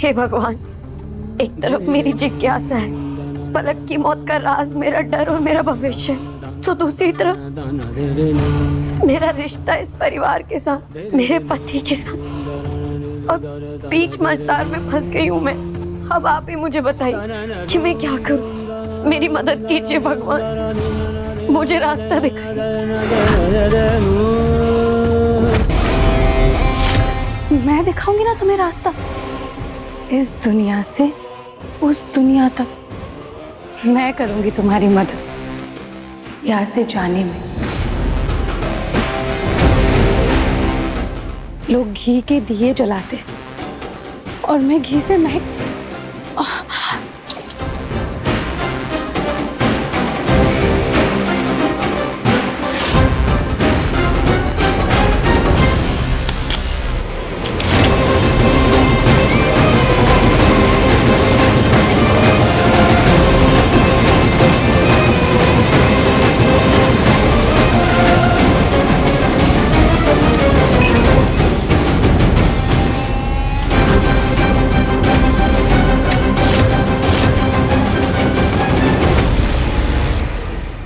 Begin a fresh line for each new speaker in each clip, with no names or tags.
हे भगवान, एक तरफ मेरी जिज्ञासा है, पलक की मौत का राज मेरा डर और मेरा भविष्य, तो दूसरी तरफ मेरा रिश्ता इस परिवार के साथ, मेरे पति के साथ, और बीच मझधार में फंस गई हूँ मैं। अब आप ही मुझे बताइए कि मैं क्या करूँ। मेरी मदद कीजिए भगवान, मुझे रास्ता दिखाइए।
मैं दिखाऊंगी ना तुम्हें रास्ता, इस दुनिया से उस दुनिया तक। मैं करूंगी तुम्हारी मदद यहाँ से जाने में। लोग घी के दिए जलाते और मैं घी से महक।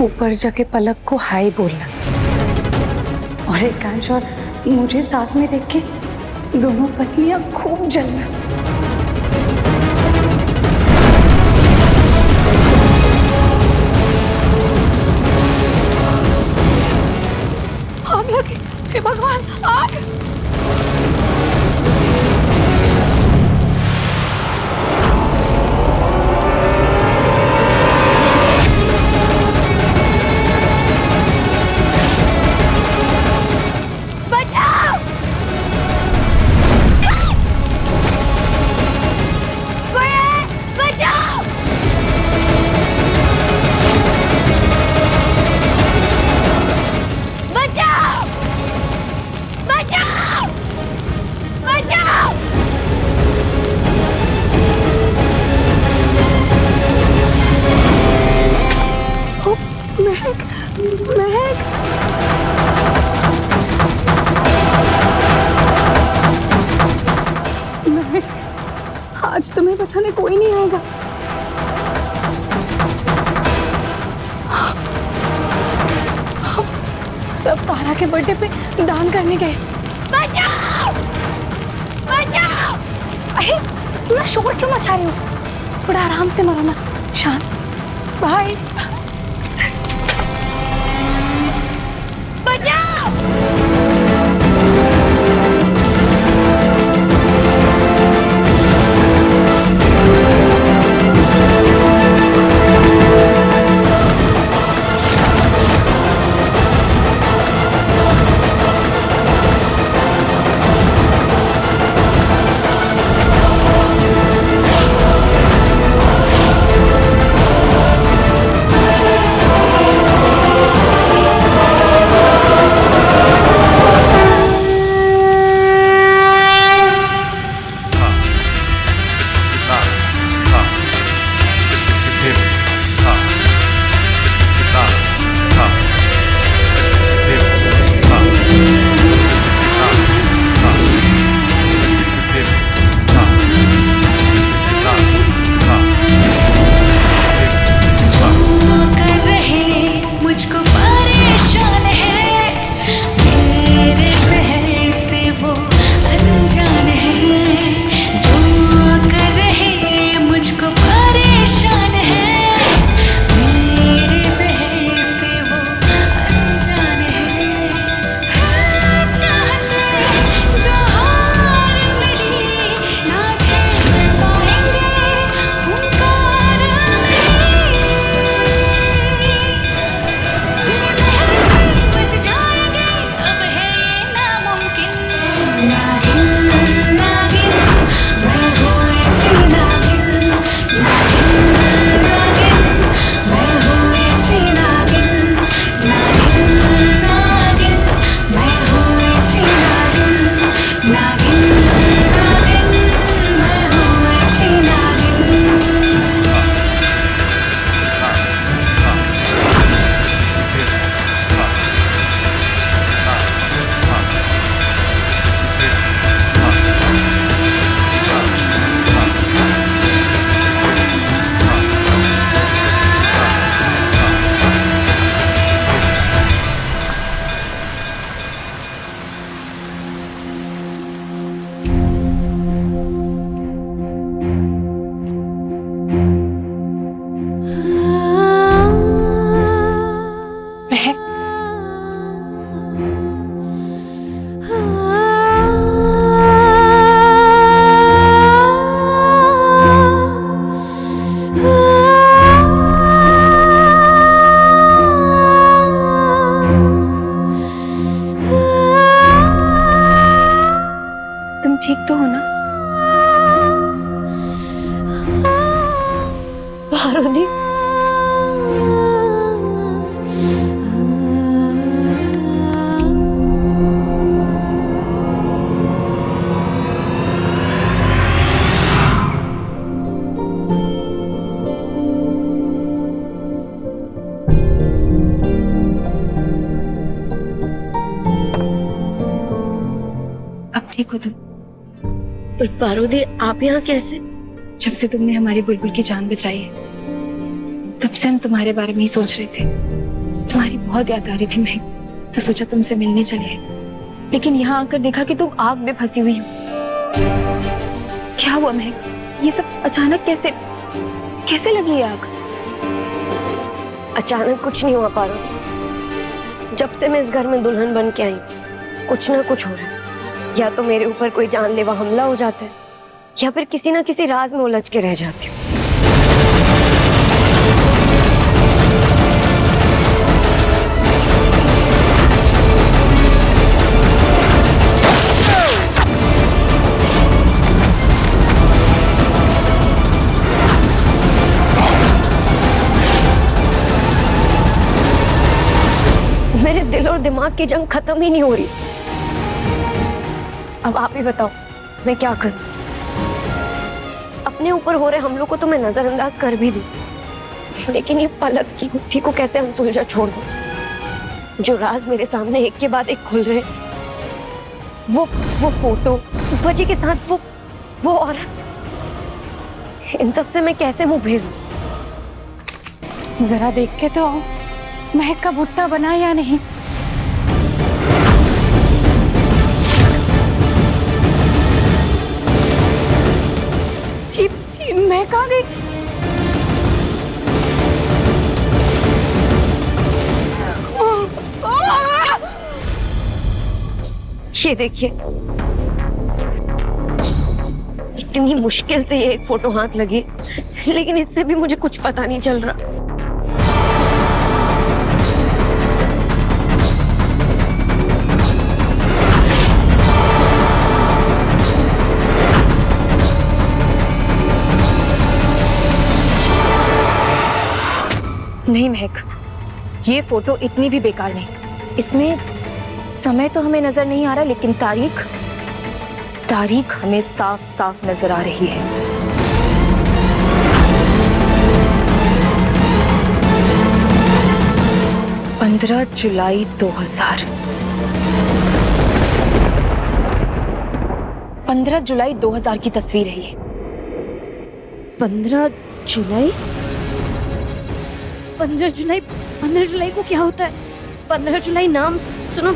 ऊपर जाके पलक को हाय बोलना और एकांश और मुझे साथ में देख के दोनों पत्नियां खूब जलना। आग लगी, हे भगवान, आग! आज तुम्हें बचाने कोई नहीं आएगा। सब तारा के बर्थडे पे दान करने गए। बचाओ! बचाओ! अरे इतना शोर क्यों मचा रही हो? थोड़ा आराम से मरो ना, शांत। भाई
पारुदी,
अब ठीक हो तुम?
पर पारुदी आप यहाँ कैसे?
जब से तुमने हमारी बुलबुल की जान बचाई है तब से हम तुम्हारे बारे में ही सोच रहे थे। तुम्हारी बहुत याद आ रही थी महक, तो सोचा तुमसे मिलने चले। लेकिन यहाँ आकर देखा कि तुम आग में फंसी हुई हो। क्या हुआ महक? ये सब अचानक कैसे कैसे लगी ये आग?
अचानक कुछ नहीं हुआ पारुदी। जब से मैं इस घर में दुल्हन बन के आई कुछ ना कुछ हो रहा है। या तो मेरे ऊपर कोई जानलेवा हमला हो जाता है या फिर किसी ना किसी राज में उलझ के रह जाती हूँ। मेरे दिल और दिमाग की जंग खत्म ही नहीं हो रही। अब आप ही बताओ मैं क्या करूं? अपने ऊपर हो रहे हमलों को तो मैं नजरअंदाज कर भी दूं, लेकिन ये पलक की गुत्थी को कैसे अनसुलझा छोड़ दूं? जो राज मेरे सामने एक के बाद एक खुल रहे, वो फोटो, फजी के साथ वो औरत, इन सब से मैं कैसे मुंह फेरूं?
जरा देख के तो आओ, महक का भुट्टा बना या नहीं। मैं कहाँ गई?
ये देखिए, इतनी मुश्किल से ये एक फोटो हाथ लगी, लेकिन इससे भी मुझे कुछ पता नहीं चल रहा।
नहीं महक, ये फोटो इतनी भी बेकार नहीं। इसमें समय तो हमें नजर नहीं आ रहा, लेकिन तारीख हमें साफ साफ नजर आ रही है। जुलाई 2000। 15 जुलाई 2000 की तस्वीर है ये।
15 जुलाई? 15 जुलाई को क्या होता है? 15 जुलाई नाम सुनो।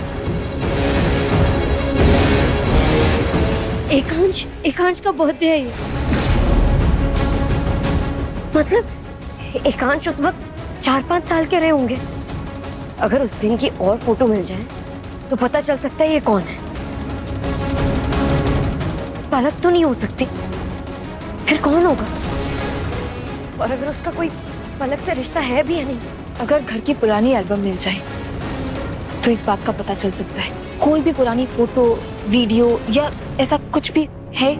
एकांश का बर्थडे है ये। मतलब एकांश उस वक्त 4-5 साल के रहे होंगे। अगर उस दिन की और फोटो मिल जाए तो पता चल सकता है ये कौन है। पलक तो नहीं हो सकती, फिर कौन होगा? और अगर उसका कोई पलक से रिश्ता है भी या नहीं?
अगर घर की पुरानी एल्बम मिल जाए तो इस बात का पता चल सकता है। कोई भी पुरानी फोटो, वीडियो या ऐसा कुछ भी है।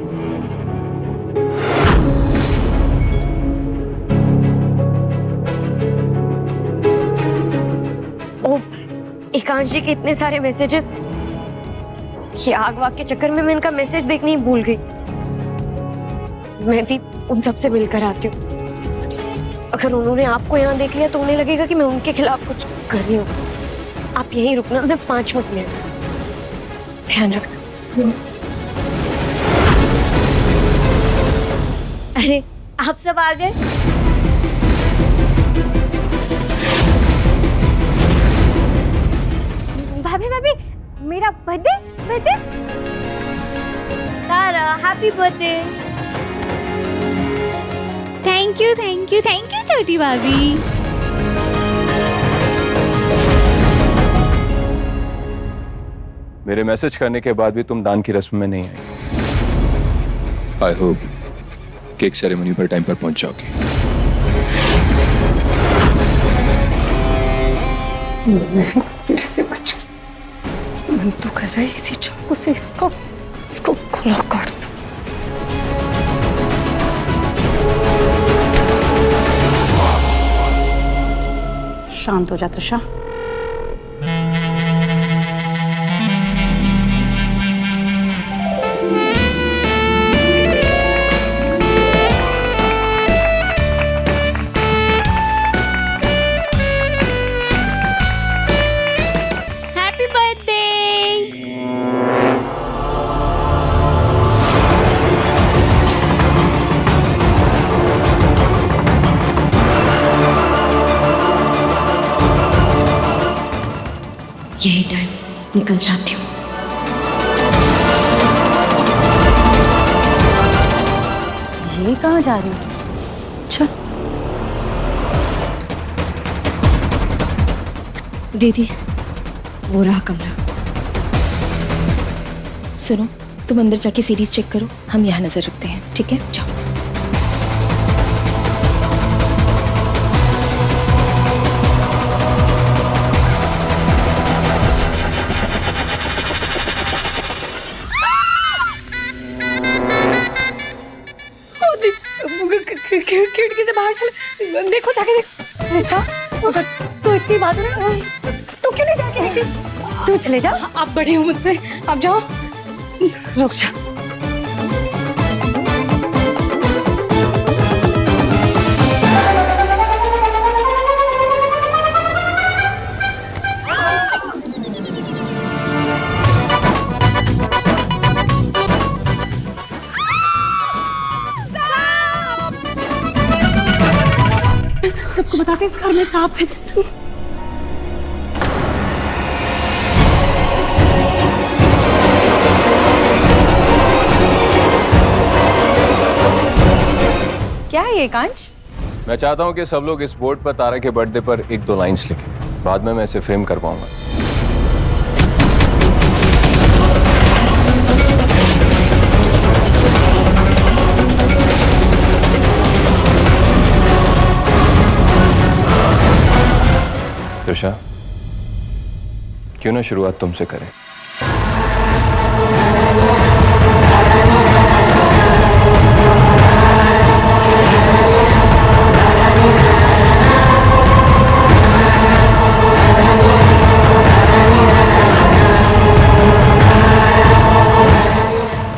ओ, एकांश जी के इतने सारे मैसेजेस। ये आग वाग के चक्कर में मैं इनका मैसेज देखने ही भूल गई। मैं भी उन सबसे मिलकर आती हूँ। अगर उन्होंने आपको यहाँ देख लिया तो उन्हें लगेगा कि मैं उनके खिलाफ कुछ कर रही हूँ। आप यहीं रुकना, मैं 5 मिनट में।
ध्यान रखना।
अरे आप सब आ गए? भाभी मेरा birthday Tara, happy birthday.
Thank you छोटी भाभी।
मेरे मैसेज करने के बाद भी तुम दान की रस्म में नहीं आई।
आई होप केक सेरेमनी पर टाइम पर पहुंच जाओगी।
फिर से बच गई। मन तो कर रहा है इसी चाकू से इसको खुला काट दूं।
शांत हो जा त्रिशा।
Happy birthday.
यही टाइम निकल जाती हूँ।
ये कहाँ जा रही है? चल।
दीदी, वो रहा कमरा। सुनो, तुम अंदर जाके सीरीज चेक करो, हम यहाँ नजर रखते हैं, ठीक है? जाओ।
खिड़की से बाहर चले, देखो जाके देखो। त्रिशा, तो इतनी बात है, तो क्यों नहीं जाके देखती? तू चले जा। आप बड़े हो मुझसे, आप जाओ। रुक जा। सबको बताते इस घर में सांप है। क्या है ये कांच?
मैं चाहता हूँ कि सब लोग इस बोर्ड पर तारा के बर्थडे पर 1-2 लाइंस लिखें। बाद में मैं इसे फ्रेम कर पाऊंगा। त्रिशा, क्यों ना शुरुआत तुमसे करें?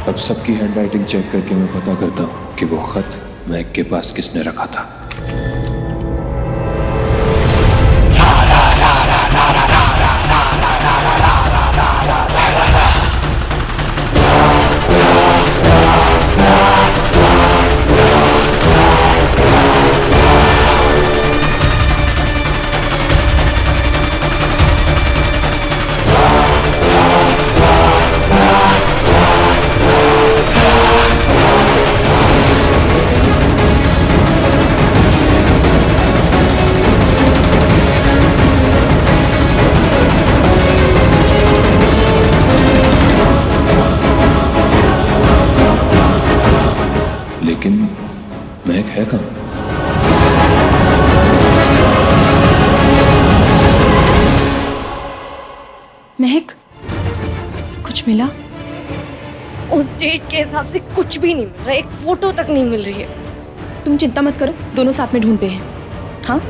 अब सबकी हैंडराइटिंग चेक करके मैं पता करता हूँ कि वो खत महक के पास किसने रखा था। लेकिन महक है कहाँ?
महक, कुछ मिला?
उस डेट के हिसाब से कुछ भी नहीं मिल रहा, एक फोटो तक नहीं मिल रही है।
तुम चिंता मत करो, दोनों साथ में ढूंढते हैं। हाँ,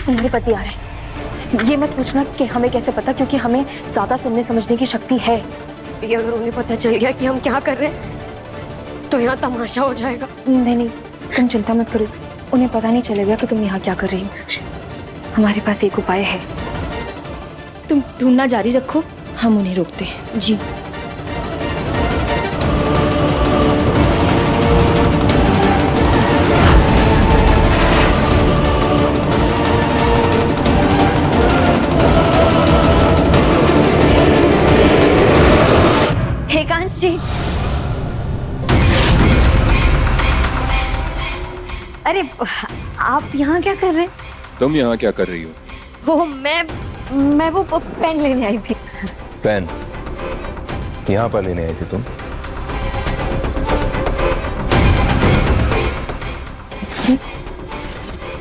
तुम्हारे पति आ रहे हैं। ये मत पूछना कि हमें कैसे पता, क्योंकि हमें ज्यादा सुनने समझने की शक्ति है।
ये अगर उन्हें पता चल गया कि हम क्या कर रहे हैं तो यहाँ तमाशा हो जाएगा।
नहीं नहीं, तुम चिंता मत करो, उन्हें पता नहीं चलेगा कि तुम यहाँ क्या कर रही हो। हमारे पास एक उपाय है, तुम ढूंढना जारी रखो, हम उन्हें रोकते हैं। जी।
हेकांश जी, अरे आप यहाँ क्या कर रहे हैं?
तुम यहाँ क्या कर रही हो?
मैं मैं वो पेन लेने आई थी।
पेन यहाँ पर लेने आई थी तुम?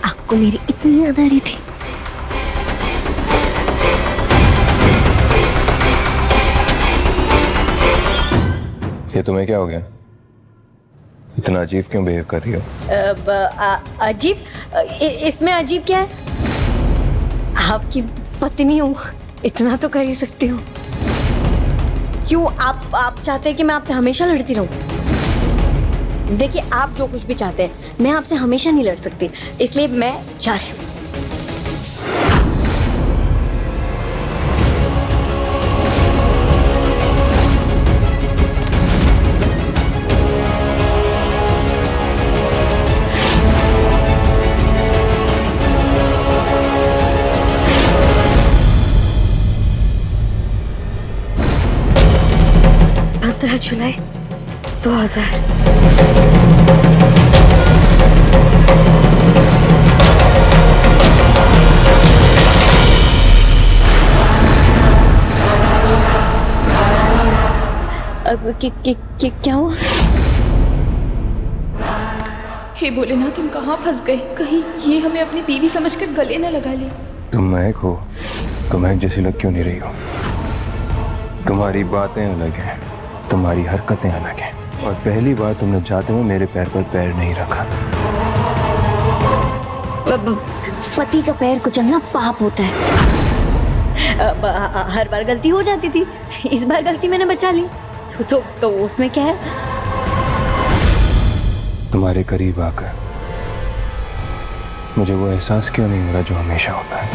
आपको मेरी इतनी याद आ रही थी?
ये तुम्हें क्या हो गया? इतना अजीब क्यों बिहेव कर रही हो?
अजीब? इसमें अजीब क्या है? आपकी पत्नी हूँ, इतना तो कर ही सकती हूँ। क्यों आप चाहते हैं कि मैं आपसे हमेशा लड़ती रहूं? देखिए, आप जो कुछ भी चाहते हैं, मैं आपसे हमेशा नहीं लड़ सकती, इसलिए मैं जा रही हूँ। जुलाई 2000। अब क्या हुआ?
हे भोलेनाथ, हम कहाँ फंस गए? कहीं ये हमें अपनी बीवी समझकर गले न लगा ले।
तुम महक हो, तो महक जैसी लग क्यों नहीं रही हो? तुम्हारी बातें अलग हैं, तुम्हारी हरकतें अलग हैं, और पहली बार तुमने जाते हुए मेरे पैर पर पैर नहीं रखा।
पति का पैर कुचलना पाप होता है। हर बार गलती हो जाती थी, इस बार गलती मैंने बचा ली, तो उसमें क्या है?
तुम्हारे करीब आकर मुझे वो एहसास क्यों नहीं हो रहा जो हमेशा होता है?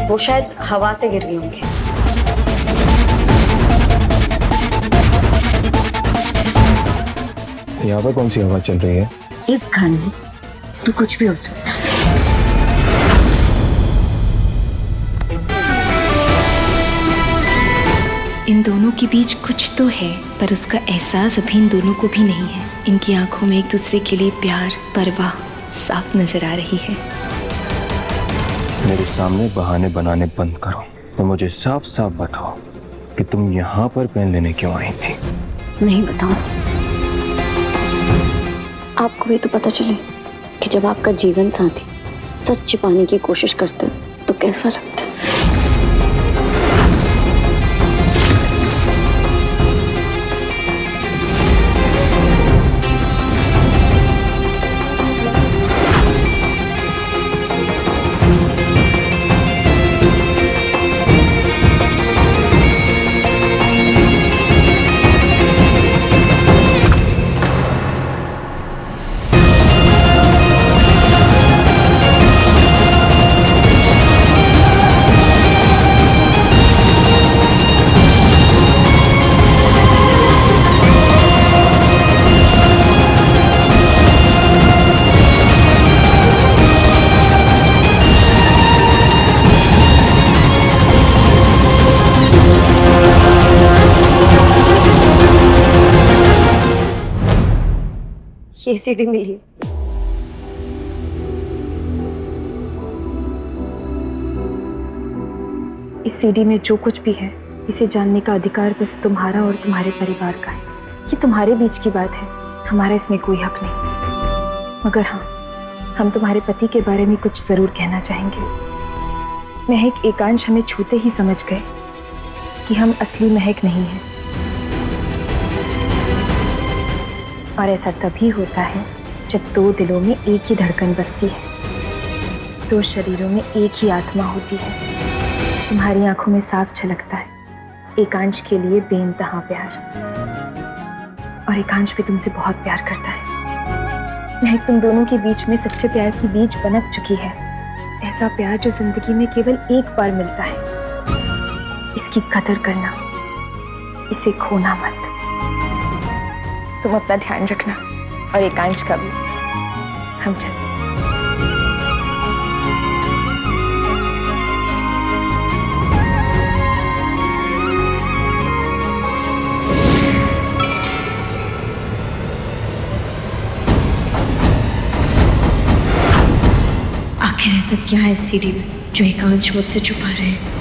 वो शायद हवा से गिर गए होंगे।
यहाँ पर कौन सी हवा चल रही है?
इस घर में तो कुछ भी हो सकता है।
इन दोनों के बीच कुछ तो है, पर उसका एहसास अभी इन दोनों को भी नहीं है। इनकी आंखों में एक दूसरे के लिए प्यार, परवाह साफ नजर आ रही है।
मेरे सामने बहाने बनाने बंद करो और मुझे साफ साफ बताओ कि तुम यहाँ पर पेन लेने क्यों आई थी?
नहीं बताऊंगी। आपको भी तो पता चले कि जब आपका जीवन साथी सच छिपाने की कोशिश करते हो तो कैसा लगता है। ये सीढ़ी मिली।
इस सीडी में जो कुछ भी है, इसे जानने का अधिकार बस तुम्हारा और तुम्हारे परिवार का है। ये तुम्हारे बीच की बात है, हमारा इसमें कोई हक नहीं। मगर हाँ, हम तुम्हारे पति के बारे में कुछ जरूर कहना चाहेंगे। महक एकांश हमें छूते ही समझ गए कि हम असली महक नहीं हैं। और ऐसा तभी होता है जब दो दिलों में एक ही धड़कन बसती है, दो शरीरों में एक ही आत्मा होती है। तुम्हारी आंखों में साफ झलकता है एकांश के लिए बेइंतहा प्यार, और एकांश भी तुमसे बहुत प्यार करता है। एक तुम दोनों के बीच में सच्चे प्यार की बीज पनप चुकी है, ऐसा प्यार जो जिंदगी में केवल एक बार मिलता है। इसकी कदर करना, इसे खोना मत। तुम अपना ध्यान रखना और एकांश का भी। हम चलते।
आखिर ऐसा क्या है इस सीढ़ी में जो एकांश मुझसे छुपा रहे हैं?